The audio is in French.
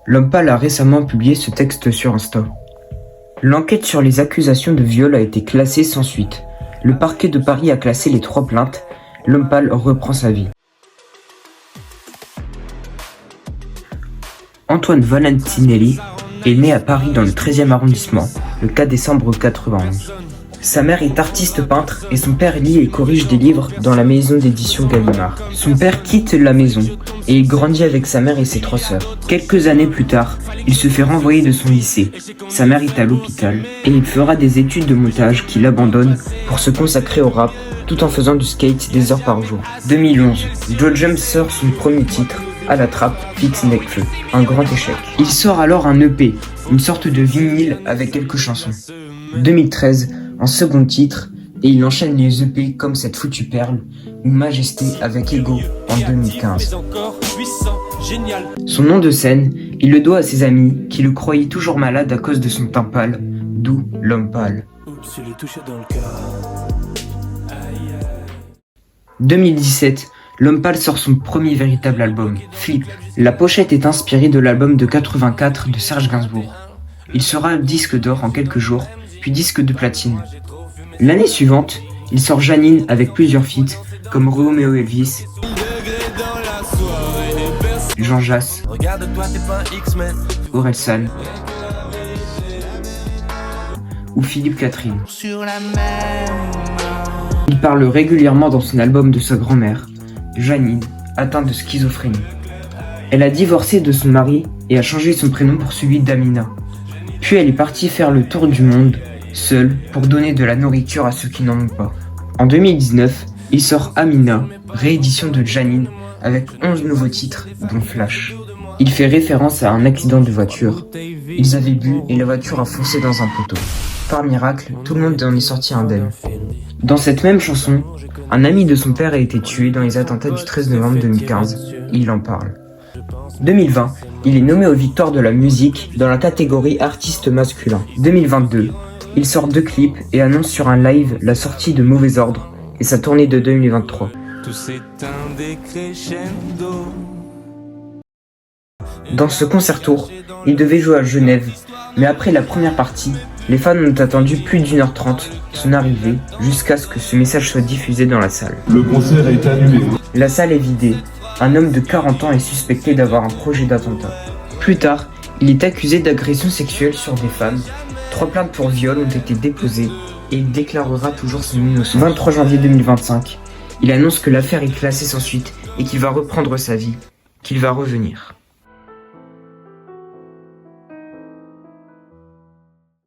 L'homme pâle a récemment publié ce texte sur Insta. L'enquête sur les accusations de viol a été classée sans suite. Le parquet de Paris a classé les 3 plaintes. L'homme pâle reprend sa vie. Antoine Valentinelli est né à Paris dans le 13e arrondissement, le 4 décembre 91. Sa mère est artiste peintre et son père lit et corrige des livres dans la maison d'édition Gallimard. Son père quitte la maison et il grandit avec sa mère et ses 3 sœurs. Quelques années plus tard, il se fait renvoyer de son lycée. Sa mère est à l'hôpital et il fera des études de montage qu'il abandonne pour se consacrer au rap tout en faisant du skate des heures par jour. 2011, Joe James sort son premier titre, À la trappe, feat. Nekfeu, un grand échec. Il sort alors un EP, une sorte de vinyle avec quelques chansons. 2013, un second titre, et il enchaîne les EP comme Cette foutue perle ou Majesté avec Ego en 2015. Son nom de scène, il le doit à ses amis qui le croyaient toujours malade à cause de son teint pâle, d'où l'homme pâle. 2017, l'homme pâle sort son premier véritable album, Flip. La pochette est inspirée de l'album de 84 de Serge Gainsbourg. Il sera disque d'or en quelques jours, puis disque de platine. L'année suivante, il sort Janine avec plusieurs feats comme Roméo Elvis, Jean Jass, Orelsan ou Philippe Catherine. Il parle régulièrement dans son album de sa grand-mère, Janine, atteinte de schizophrénie. Elle a divorcé de son mari et a changé son prénom pour celui d'Amina. Puis elle est partie faire le tour du monde, seule, pour donner de la nourriture à ceux qui n'en ont pas. En 2019, il sort Amina, réédition de Janine, avec 11 nouveaux titres, dont Flash. Il fait référence à un accident de voiture. Ils avaient bu et la voiture a foncé dans un poteau. Par miracle, tout le monde en est sorti indemne. Dans cette même chanson, un ami de son père a été tué dans les attentats du 13 novembre 2015. Il en parle. 2020, il est nommé aux Victoires de la musique dans la catégorie artiste masculin. 2022, il sort 2 clips et annonce sur un live la sortie de Mauvais Ordre et sa tournée de 2023. Dans ce concert tour, il devait jouer à Genève, mais après la première partie, les fans ont attendu plus d'1h30 son arrivée jusqu'à ce que ce message soit diffusé dans la salle. Le concert a été annulé. La salle est vidée. Un homme de 40 ans est suspecté d'avoir un projet d'attentat. Plus tard, il est accusé d'agression sexuelle sur des femmes. 3 plaintes pour viol ont été déposées et il déclarera toujours son innocence. 23 janvier 2025, il annonce que l'affaire est classée sans suite et qu'il va reprendre sa vie, qu'il va revenir.